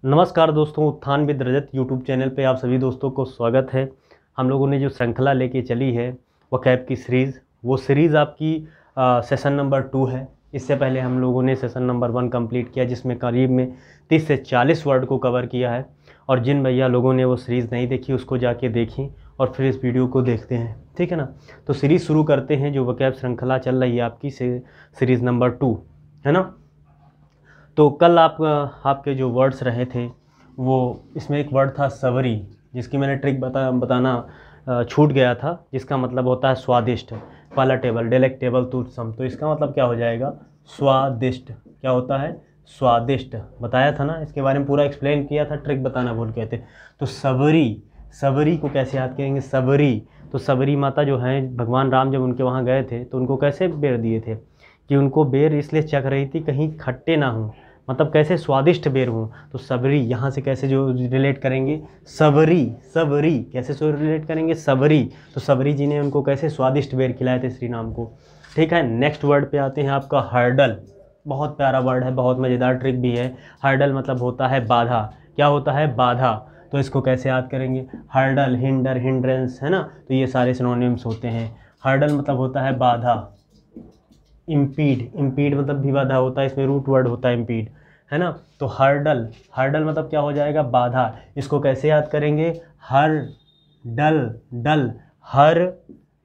नमस्कार दोस्तों, उत्थान विद रजत यूट्यूब चैनल पे आप सभी दोस्तों को स्वागत है। हम लोगों ने जो श्रृंखला लेके चली है वोकैब की सीरीज़, वो सीरीज़ आपकी सेशन नंबर 2 है। इससे पहले हम लोगों ने सेशन नंबर 1 कंप्लीट किया, जिसमें करीब में 30 से 40 वर्ड को कवर किया है। और जिन भैया लोगों ने वो सीरीज़ नहीं देखी उसको जाके देखें और फिर इस वीडियो को देखते हैं, ठीक है ना। तो सीरीज़ शुरू करते हैं। जो वोकैब श्रृंखला चल रही है आपकी सीरीज़ नंबर 2, है ना। तो कल आपके जो वर्ड्स रहे थे वो, इसमें एक वर्ड था सबरी, जिसकी मैंने ट्रिक बताना छूट गया था, जिसका मतलब होता है स्वादिष्ट, पालाटेबल, डेलेक्टेबल, टूथसम। तो इसका मतलब क्या हो जाएगा? स्वादिष्ट। क्या होता है? स्वादिष्ट। बताया था ना, इसके बारे में पूरा एक्सप्लेन किया था, ट्रिक बताना भूल गए थे। तो सबरी, सबरी को कैसे याद करेंगे? सबरी। तो सबरी माता जो हैं, भगवान राम जब उनके वहाँ गए थे तो उनको कैसे बेर दिए थे कि उनको बेर इसलिए चख रही थी कहीं खट्टे ना हों, मतलब कैसे स्वादिष्ट बेर हों। तो सबरी यहाँ से कैसे जो रिलेट करेंगे? सबरी, सबरी कैसे सो रिलेट करेंगे? सबरी। तो सबरी जी ने उनको कैसे स्वादिष्ट बेर खिलाए थे श्री राम को, ठीक है। नेक्स्ट वर्ड पे आते हैं, आपका हर्डल। बहुत प्यारा वर्ड है, बहुत मज़ेदार ट्रिक भी है। हर्डल मतलब होता है बाधा। क्या होता है? बाधा। तो इसको कैसे याद करेंगे? हर्डल, हिंडर, हिंड्रेंस, है ना। तो ये सारे सिनोनिम्स होते हैं। हर्डल मतलब होता है बाधा। इम्पीड, इम्पीड मतलब भी बाधा होता है, इसमें रूट वर्ड होता है इम्पीड, है ना। तो हर्डल, हर्डल मतलब क्या हो जाएगा? बाधा। इसको कैसे याद करेंगे? हर डल, डल, हर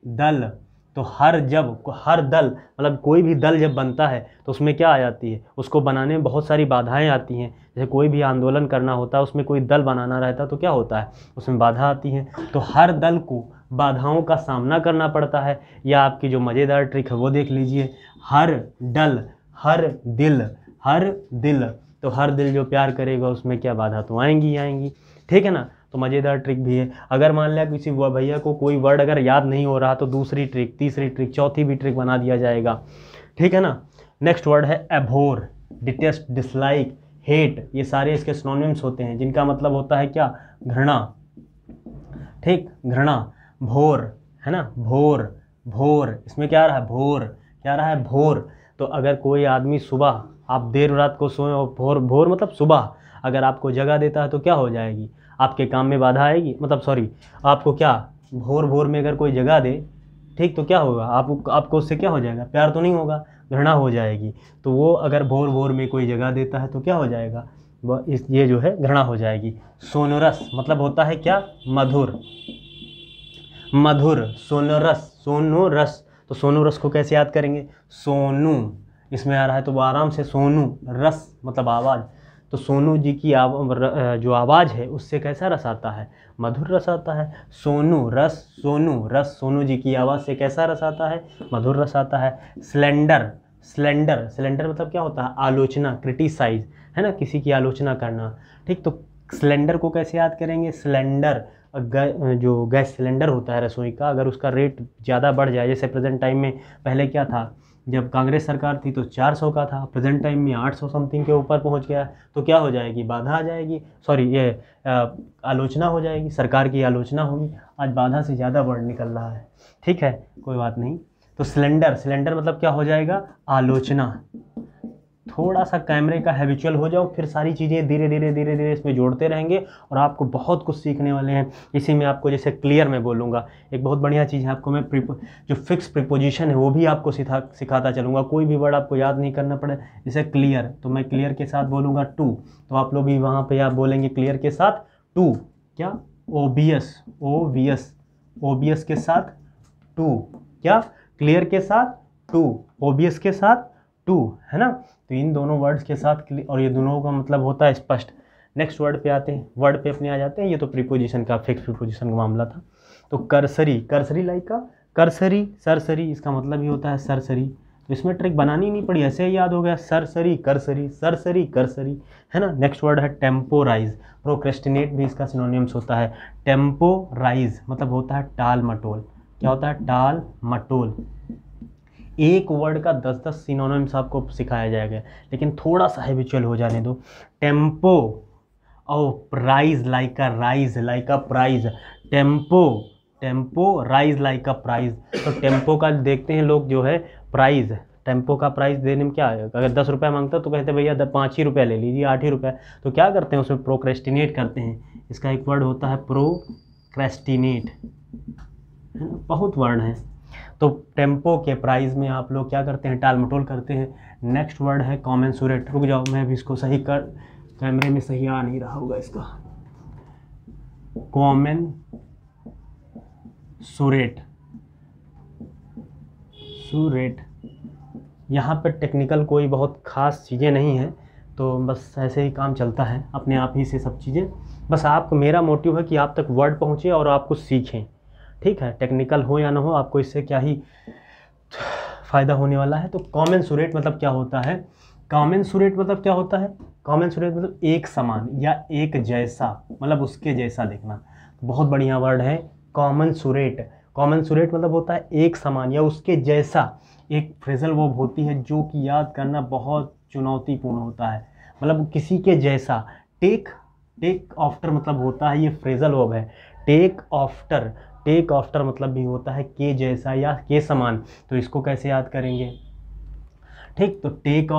दल। तो हर दल मतलब कोई भी दल जब बनता है तो उसमें क्या आ जाती है? उसको बनाने में बहुत सारी बाधाएं आती हैं। जैसे कोई भी आंदोलन करना होता है, उसमें कोई दल बनाना रहता है तो क्या होता है? उसमें बाधा आती है। तो हर दल को बाधाओं का सामना करना पड़ता है। या आपकी जो मज़ेदार ट्रिक है वो देख लीजिए, हर डल, हर दिल, हर दिल। तो हर दिल जो प्यार करेगा उसमें क्या बाधा तो आएंगी ही आएंगी, ठीक है ना। तो मज़ेदार ट्रिक भी है। अगर मान लिया किसी भैया को कोई वर्ड अगर याद नहीं हो रहा तो दूसरी ट्रिक, तीसरी ट्रिक, चौथी भी ट्रिक बना दिया जाएगा, ठीक है ना। नेक्स्ट वर्ड है एभोर, डिटेस्ट, डिसलाइक, हेट। ये सारे इसके सिनोनिम्स होते हैं, जिनका मतलब होता है क्या? घृणा, ठीक, घृणा। भोर, है ना, भोर, भोर। इसमें क्या आ रहा है? भोर। क्या आ रहा है? भोर। तो अगर कोई आदमी सुबह, आप देर रात को सोए और भोर, भोर मतलब सुबह, अगर आपको जगा देता है तो क्या हो जाएगी? आपके काम में बाधा आएगी, मतलब सॉरी, आपको क्या, भोर भोर में अगर कोई जगा दे, ठीक, तो क्या होगा? आपको उससे क्या हो जाएगा? प्यार तो नहीं होगा, घृणा हो जाएगी। तो वो अगर भोर भोर में कोई जगा देता है तो क्या हो जाएगा? ये जो है घृणा हो जाएगी। सोनरस मतलब होता है क्या? मधुर, मधुर, सोनरस, सोनू रस। तो सोनू रस को कैसे याद करेंगे? सोनू, इसमें आ रहा है तो वो आराम से सोनू, रस मतलब आवाज़। तो सोनू जी की जो आवाज़ है उससे कैसा रस आता है? मधुर रस आता है। सोनू रस, सोनू रस, सोनू जी की आवाज़ से कैसा रस आता है? मधुर रस आता है। स्लेंडर, स्लेंडर, स्लेंडर मतलब क्या होता है? आलोचना, क्रिटिसाइज, है ना, किसी की आलोचना करना, ठीक। तो सिलेंडर को कैसे याद करेंगे? सिलेंडर, जो गैस सिलेंडर होता है रसोई का, अगर उसका रेट ज़्यादा बढ़ जाए, जैसे प्रेजेंट टाइम में, पहले क्या था, जब कांग्रेस सरकार थी तो 400 का था, प्रेजेंट टाइम में 800 समथिंग के ऊपर पहुंच गया, तो क्या हो जाएगी? बाधा आ जाएगी, सॉरी, ये आलोचना हो जाएगी, सरकार की आलोचना होगी। आज बाधा से ज़्यादा वर्ड निकल रहा है, ठीक है, कोई बात नहीं। तो सिलेंडर, सिलेंडर मतलब क्या हो जाएगा? आलोचना। थोड़ा सा कैमरे का हैबिचुअल हो जाओ, फिर सारी चीज़ें धीरे धीरे धीरे धीरे इसमें जोड़ते रहेंगे और आपको बहुत कुछ सीखने वाले हैं। इसी में आपको, जैसे क्लियर मैं बोलूँगा, एक बहुत बढ़िया चीज़ है, आपको मैं जो फिक्स प्रीपोजिशन है वो भी आपको सिखाता चलूँगा। कोई भी वर्ड आपको याद नहीं करना पड़े, जैसे क्लियर, तो मैं क्लियर के साथ बोलूँगा टू, तो आप लोग भी वहाँ पर आप बोलेंगे क्लियर के साथ टू। क्या? ओबियस, ओबियस, ओबियस के साथ टू। क्या? क्लियर के साथ टू, ओबियस के साथ टू, है ना। तो इन दोनों वर्ड्स के साथ, और ये दोनों का मतलब होता है स्पष्ट। नेक्स्ट वर्ड पे आते हैं, वर्ड पे अपने आ जाते हैं। ये तो प्रीपोजिशन का, फिक्स प्रीपोजिशन का मामला था। तो करसरी, करसरी लाइक का करसरी, सरसरी, इसका मतलब ही होता है सरसरी। तो इसमें ट्रिक बनानी नहीं पड़ी, ऐसे ही याद हो गया, सरसरी, करसरी, सरसरी, करसरी, है ना। नेक्स्ट वर्ड है टेम्पोराइज, प्रोक्रेस्टिनेट भी इसका सिनोनिम्स होता है। टेम्पोराइज मतलब होता है टाल मटोल। क्या होता है? टाल मटोल। एक वर्ड का 10-10 सिनोनिम्स आपको सिखाया जाएगा, लेकिन थोड़ा सा हैबिचुअल हो जाने दो। टेम्पो, और prize like a rise, like a prize. Tempo, tempo rise like a prize. तो टेम्पो का देखते हैं लोग जो है प्राइज, टेम्पो का प्राइस देने में क्या है, अगर 10 रुपये मांगता तो कहते भैया 5 ही रुपये ले लीजिए, 8 ही रुपये। तो क्या करते हैं उसमें प्रोक्रेस्टिनेट करते हैं। इसका एक वर्ड होता है प्रोक्रेस्टिनेट, है ना, बहुत वर्ड है। तो टेम्पो के प्राइस में आप लोग क्या करते हैं, टाल मटोल करते हैं। नेक्स्ट वर्ड है कॉमेंसुरेट। रुक जाओ, मैं भी इसको सही कर, कैमरे में सही आ नहीं रहा होगा इसका। कॉमेंसुरेट, सुरेट। यहाँ पर टेक्निकल कोई बहुत ख़ास चीज़ें नहीं हैं, तो बस ऐसे ही काम चलता है अपने आप ही से सब चीज़ें। बस आपको, मेरा मोटिव है कि आप तक वर्ड पहुँचे और आप कुछ सीखें, ठीक है। टेक्निकल हो या ना हो, आपको इससे क्या ही फ़ायदा होने वाला है। तो कॉमेंसुरेट मतलब क्या होता है, कॉमेंसुरेट मतलब क्या होता है, कॉमेंसुरेट मतलब एक समान या एक जैसा, मतलब उसके जैसा देखना। बहुत बढ़िया वर्ड है कॉमेंसुरेट। कॉमेंसुरेट मतलब होता है एक समान या उसके जैसा। एक फ्रेजल वर्ब होती है जो कि याद करना बहुत चुनौतीपूर्ण होता है, मतलब किसी के जैसा। टेक आफ्टर मतलब होता है, ये फ्रेजल वर्ब है। टेक आफ्टर मतलब भी होता है के जैसा या के समान। तो इसको कैसे याद करेंगे, ठीक। तो टेक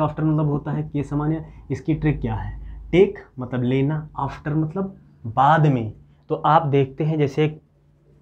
आफ्टर मतलब होता है के समान। या इसकी ट्रिक क्या है, टेक मतलब लेना, आफ्टर मतलब बाद में। तो आप देखते हैं जैसे एक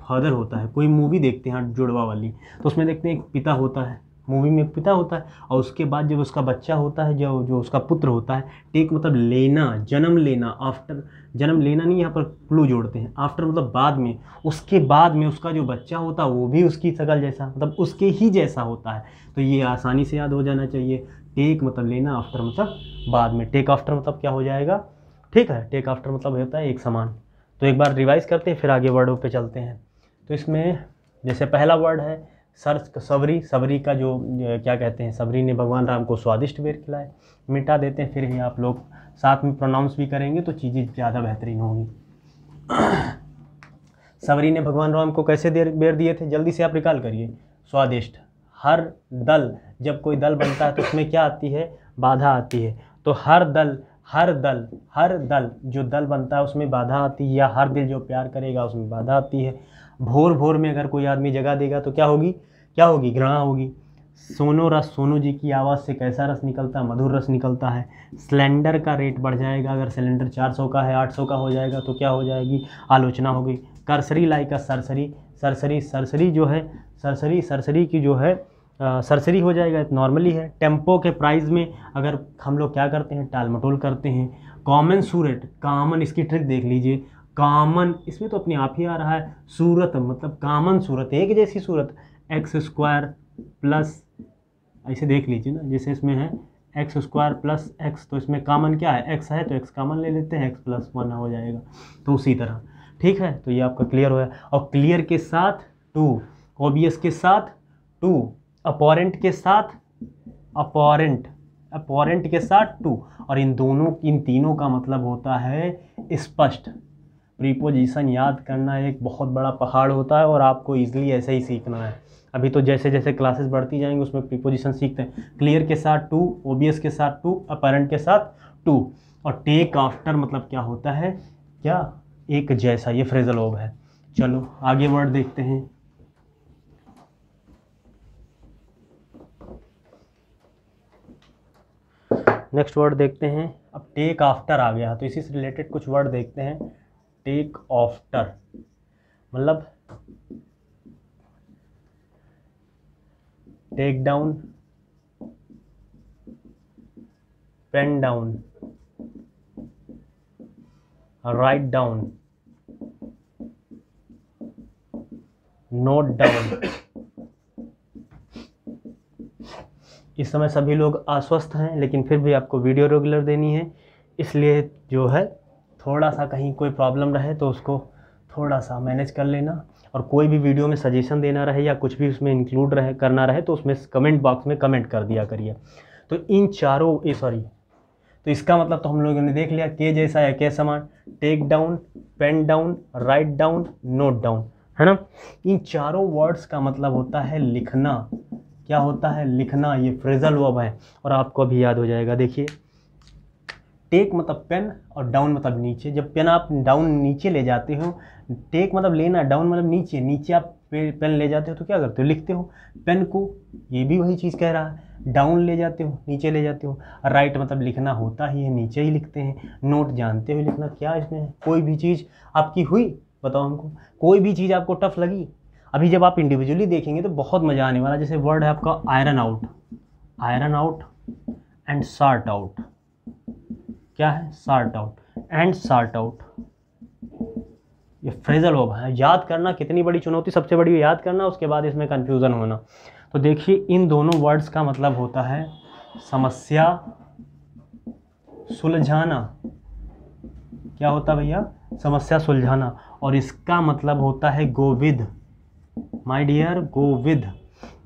फादर होता है, कोई मूवी देखते हैं जुड़वा वाली, तो उसमें देखते हैं एक पिता होता है, मूवी में एक पिता होता है, और उसके बाद जब उसका बच्चा होता है, जो उसका पुत्र होता है। टेक मतलब लेना, जन्म लेना। आफ्टर जन्म लेना नहीं, यहाँ पर क्लू जोड़ते हैं। आफ्टर मतलब बाद में, उसके बाद में उसका जो बच्चा होता है वो भी उसकी शकल जैसा, मतलब उसके ही जैसा होता है। तो ये आसानी से याद हो जाना चाहिए। टेक मतलब लेना, आफ्टर मतलब बाद में। टेक आफ्टर मतलब क्या हो जाएगा, ठीक है। टेक आफ्टर मतलब होता है एक समान। तो एक बार रिवाइज करते हैं, फिर आगे वर्डों पे चलते हैं। तो इसमें जैसे पहला वर्ड है सबरी। सबरी का जो क्या कहते हैं, सबरी ने भगवान राम को स्वादिष्ट बेर खिलाए। मिटा देते हैं, फिर भी आप लोग साथ में प्रोनाउंस भी करेंगे तो चीज़ें ज़्यादा बेहतरीन होंगी। सबरी ने भगवान राम को कैसे बेर दिए थे, जल्दी से आप रिकॉल करिए। स्वादिष्ट। हर दल, जब कोई दल बनता है तो उसमें क्या आती है, बाधा आती है। तो हर दल जो दल बनता है उसमें बाधा आती है, या हर दिल जो प्यार करेगा उसमें बाधा आती है। भोर में अगर कोई आदमी जगा देगा तो क्या होगी, घृणा होगी। सोनो रस, सोनू जी की आवाज़ से कैसा रस निकलता है, मधुर रस निकलता है। सिलेंडर का रेट बढ़ जाएगा, अगर सिलेंडर 400 का है 800 का हो जाएगा तो क्या हो जाएगी, आलोचना होगी। करसरी लाई का सरसरी जो है, सरसरी की जो है सरसरी हो जाएगा, नॉर्मली है। टेम्पो के प्राइस में अगर हम लोग क्या करते हैं, टाल मटोल करते हैं। कॉमेंसुरेट, कॉमन, इसकी ट्रिक देख लीजिए। कॉमन, इसमें तो अपने आप ही आ रहा है। सूरत मतलब कॉमन सूरत, एक जैसी सूरत। एक्स स्क्वायर प्लस, ऐसे देख लीजिए ना, जैसे इसमें है एक्स स्क्वायर प्लस एक्स, तो इसमें कॉमन क्या है, एक्स है, तो एक्स कॉमन ले लेते हैं, एक्स प्लस 1 हो जाएगा। तो उसी तरह, ठीक है। तो ये आपका क्लियर हो गया। और क्लियर के साथ टू, ओबियस के साथ टू, अपोरेंट के साथ अपोरेंट के साथ टू। और इन तीनों का मतलब होता है स्पष्ट। प्रीपोजिशन याद करना एक बहुत बड़ा पहाड़ होता है और आपको इजीली ऐसे ही सीखना है। अभी तो जैसे जैसे क्लासेस बढ़ती जाएंगी उसमें प्रीपोजिशन सीखते हैं। क्लियर के साथ टू, ओबियस के साथ टू, अपरेंट के साथ टू। और टेक आफ्टर मतलब क्या होता है, क्या, एक जैसा। ये फ्रेजल वर्ब है। चलो आगे वर्ड देखते हैं। नेक्स्ट वर्ड देखते हैं। अब टेक आफ्टर आ गया तो इसी से रिलेटेड कुछ वर्ड देखते हैं। टेक आफ्टर मतलब take down, pen down, write down, note down. इस समय सभी लोग आश्वस्त हैं, लेकिन फिर भी आपको वीडियो रेगुलर देनी है, इसलिए जो है थोड़ा सा कहीं कोई प्रॉब्लम रहे तो उसको थोड़ा सा मैनेज कर लेना। और कोई भी वीडियो में सजेशन देना रहे या कुछ भी उसमें इंक्लूड रहे करना रहे तो उसमें कमेंट बॉक्स में कमेंट कर दिया करिए। तो इन चारों तो इसका मतलब तो हम लोगों ने देख लिया, के जैसा या के समान, take down, pen down, write down, note down, है ना। इन चारों वर्ड्स का मतलब होता है लिखना। क्या होता है, लिखना। ये फ्रेजल वर्ब है और आपको अभी याद हो जाएगा। देखिए, टेक मतलब पेन और डाउन मतलब नीचे। जब पेन आप डाउन नीचे ले जाते हो, टेक मतलब लेना, डाउन मतलब नीचे, नीचे आप पेन ले जाते हो तो क्या करते हो, लिखते हो। पेन को, ये भी वही चीज़ कह रहा है, डाउन ले जाते हो, नीचे ले जाते हो। राइट मतलब लिखना होता ही है, नीचे ही लिखते हैं। नोट जानते हो लिखना, क्या इसमें है। कोई भी चीज़ आपकी हुई, बताओ हमको, कोई भी चीज़ आपको टफ लगी। अभी जब आप इंडिविजुअली देखेंगे तो बहुत मज़ा आने वाला। जैसे वर्ड है आपका iron out, iron out and sort out. क्या है, sort out and sort out. ये फ्रेजल वर्ब है, याद करना कितनी बड़ी चुनौती, सबसे बड़ी याद करना, उसके बाद इसमें कन्फ्यूज़न होना। तो देखिए इन दोनों वर्ड्स का मतलब होता है समस्या सुलझाना। क्या होता भैया, समस्या सुलझाना। और इसका मतलब होता है go with, my dear, go with.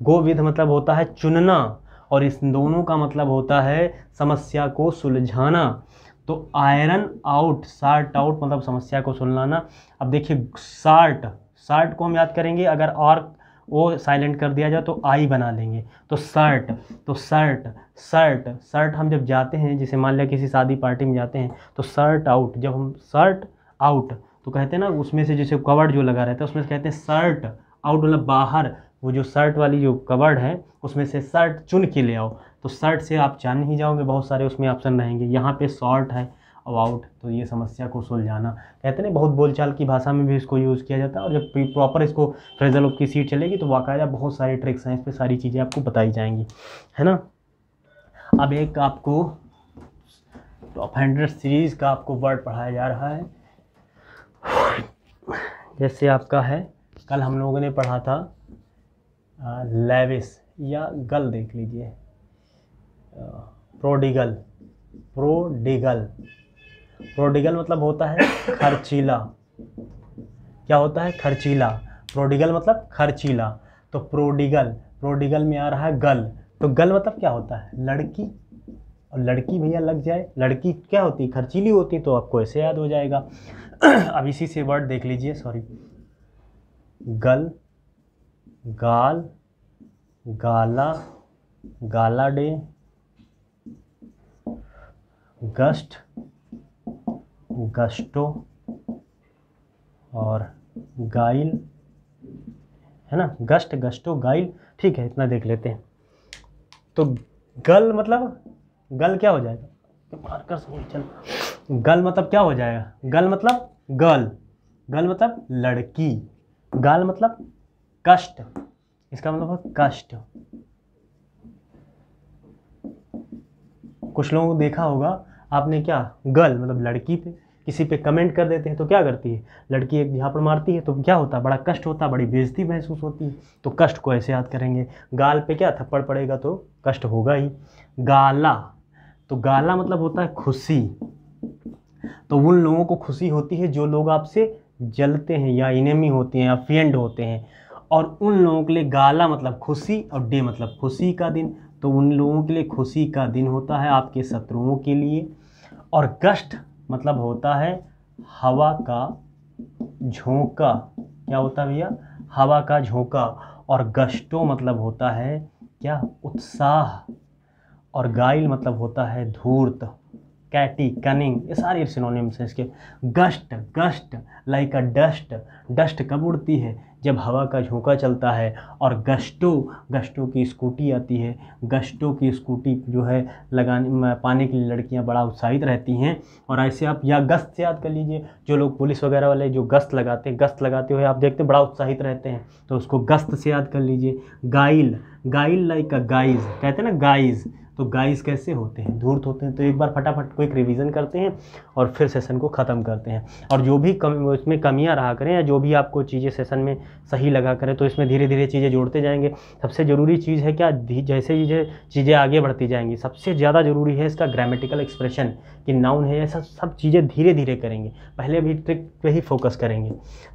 Go with मतलब होता है चुनना, और इस दोनों का मतलब होता है समस्या को सुलझाना। तो आयरन आउट, सॉर्ट आउट मतलब समस्या को सुलझाना। अब देखिए सॉर्ट, सॉर्ट को हम याद करेंगे, अगर और वो साइलेंट कर दिया जाए तो आई बना लेंगे। तो शर्ट, तो शर्ट, शर्ट, शर्ट हम जब जाते हैं, जैसे मान लिया किसी शादी पार्टी में जाते हैं तो शर्ट आउट, जब हम शर्ट आउट तो कहते हैं ना, उसमें से जैसे कवर्ड जो लगा रहता है उसमें से कहते हैं शर्ट आउट, मतलब बाहर, वो जो शर्ट वाली जो कवर्ड है उसमें से शर्ट चुन के ले आओ। तो शर्ट से आप जान नहीं जाओगे, बहुत सारे उसमें ऑप्शन रहेंगे। यहाँ पे शॉर्ट है और आउट, तो ये समस्या को सुलझाना कहते हैं। बहुत बोलचाल की भाषा में भी इसको यूज़ किया जाता है, और जब प्रॉपर इसको फ्रेजल वर्ब की सीट चलेगी तो बाकायदा बहुत सारी ट्रिक्स हैं, इस पर सारी चीज़ें आपको बताई जाएंगी, है ना। अब एक आपको टॉप 100 सीरीज़ का आपको वर्ड पढ़ाया जा रहा है। जैसे आपका है, कल हम लोगों ने पढ़ा था लेविस या गल, देख लीजिए, प्रोडिगल, प्रोडिगल, प्रोडिगल मतलब होता है खर्चीला। क्या होता है, खर्चीला। प्रोडिगल मतलब खर्चीला। तो प्रोडिगल, प्रोडिगल में आ रहा है गल। तो गल मतलब क्या होता है, लड़की। और लड़की भैया लग जाए, लड़की क्या होती है, खर्चीली होती है, तो आपको ऐसे याद हो जाएगा। अब इसी से वर्ड देख लीजिए, सॉरी, गल, गाल, गाला, गाला डे, गस्ट, गस्टो और गाइल, है ना। गस्ट, गस्टो, गाइल, ठीक है, इतना देख लेते हैं। तो गल मतलब, गल क्या हो जाएगा, मार्कर से चल, गल मतलब क्या हो जाएगा, गल मतलब गर्ल, गल मतलब लड़की, गाल मतलब कष्ट, इसका मतलब है कष्ट। कुछ लोगों को देखा होगा आपने, क्या, गर्ल मतलब लड़की पे किसी पे कमेंट कर देते हैं तो क्या करती है, लड़की एक झापड़ मारती है तो क्या होता है, बड़ा कष्ट होता है, बड़ी बेइज्जती महसूस होती है। तो कष्ट को ऐसे याद करेंगे, गाल पे क्या थप्पड़ पड़ेगा तो कष्ट होगा ही। गाला, तो गाला मतलब होता है खुशी। तो उन लोगों को खुशी होती है जो लोग आपसे जलते हैं या इनेमी होते हैं या फ्रेंड होते हैं, और उन लोगों के लिए गाला मतलब खुशी और डे मतलब खुशी का दिन। तो उन लोगों के लिए खुशी का दिन होता है, आपके शत्रुओं के लिए। और गस्ट मतलब होता है हवा का झोंका। क्या होता है भैया, हवा का झोंका। और गस्टो मतलब होता है क्या, उत्साह। और गाइल मतलब होता है धूर्त, कैटी, कनिंग, ये सारे सिनोनिम्स हैं इसके। गस्ट, गस्ट लाइक अ डस्ट, डस्ट कब उड़ती है, जब हवा का झोंका चलता है। और गस्टो, गस्टो की स्कूटी आती है, गस्टो की स्कूटी जो है लगाने पाने के लिए लड़कियां बड़ा उत्साहित रहती हैं। और ऐसे आप या गश्त से याद कर लीजिए, जो लोग पुलिस वगैरह वाले जो गश्त लगाते हुए आप देखते बड़ा उत्साहित रहते हैं, तो उसको गश्त से याद कर लीजिए। गाइल, गाइल लाइक अ गाइज, कहते हैं ना गाइज, तो गाइस कैसे होते हैं, धूर्त होते हैं। तो एक बार फटाफट क्विक रिवीजन करते हैं और फिर सेशन को ख़त्म करते हैं। और जो भी इसमें कमियां रहा करें या जो भी आपको चीज़ें सेशन में सही लगा करें तो इसमें धीरे धीरे चीज़ें जोड़ते जाएंगे। सबसे ज़रूरी चीज़ है क्या, जैसे चीज़ें आगे बढ़ती जाएंगी सबसे ज़्यादा ज़रूरी है इसका ग्रामेटिकल एक्सप्रेशन, कि नाउन है, ऐसा सब चीज़ें धीरे धीरे करेंगे, पहले भी ट्रिक पे ही फोकस करेंगे।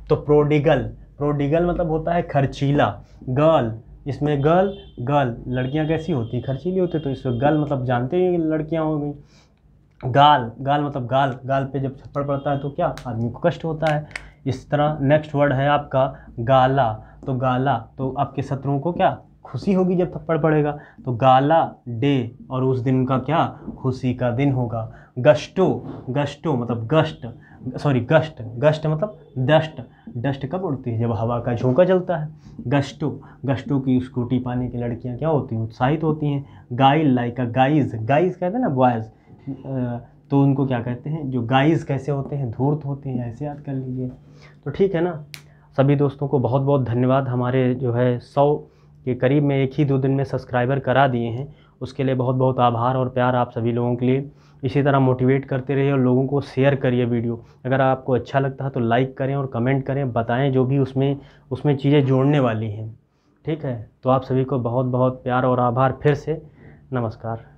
तो प्रोडिगल, प्रोडिगल मतलब होता है खर्चीला। गर्ल, इसमें गर्ल, गर्ल लड़कियां कैसी होती हैं, खर्चीली होती है, तो इसमें गर्ल मतलब जानते ही लड़कियां हो गई। गाल, गाल मतलब गाल, गाल पे जब थप्पड़ पड़ता है तो क्या आदमी को कष्ट होता है। इस तरह नेक्स्ट वर्ड है आपका गाला। तो गाला, तो आपके शत्रुओं को क्या खुशी होगी जब थप्पड़ पड़ेगा, तो गाला डे, और उस दिन का क्या खुशी का दिन होगा। गस्टो, गस्टो मतलब गस्ट, सॉरी गस्ट, गस्ट मतलब डस्ट, डस्ट कब उड़ती है? जब हवा का झोंका चलता है। गस्टो की स्कूटी पाने की लड़कियां क्या होती हैं? उत्साहित होती हैं। गाइल लाइक अ गाइज कहते हैं ना बॉयज़, तो उनको क्या कहते हैं? जो गाइज कैसे होते हैं? धूर्त होते हैं, ऐसे याद कर लीजिए। तो ठीक है ना। सभी दोस्तों को बहुत बहुत धन्यवाद। हमारे जो है 100 के करीब में 1 ही 2 दिन में सब्सक्राइबर करा दिए हैं, उसके लिए बहुत बहुत आभार और प्यार आप सभी लोगों के लिए। इसी तरह मोटिवेट करते रहिए और लोगों को शेयर करिए वीडियो। अगर आपको अच्छा लगता है तो लाइक करें और कमेंट करें, बताएं जो भी उसमें चीज़ें जोड़ने वाली हैं। ठीक है, तो आप सभी को बहुत बहुत प्यार और आभार फिर से। नमस्कार।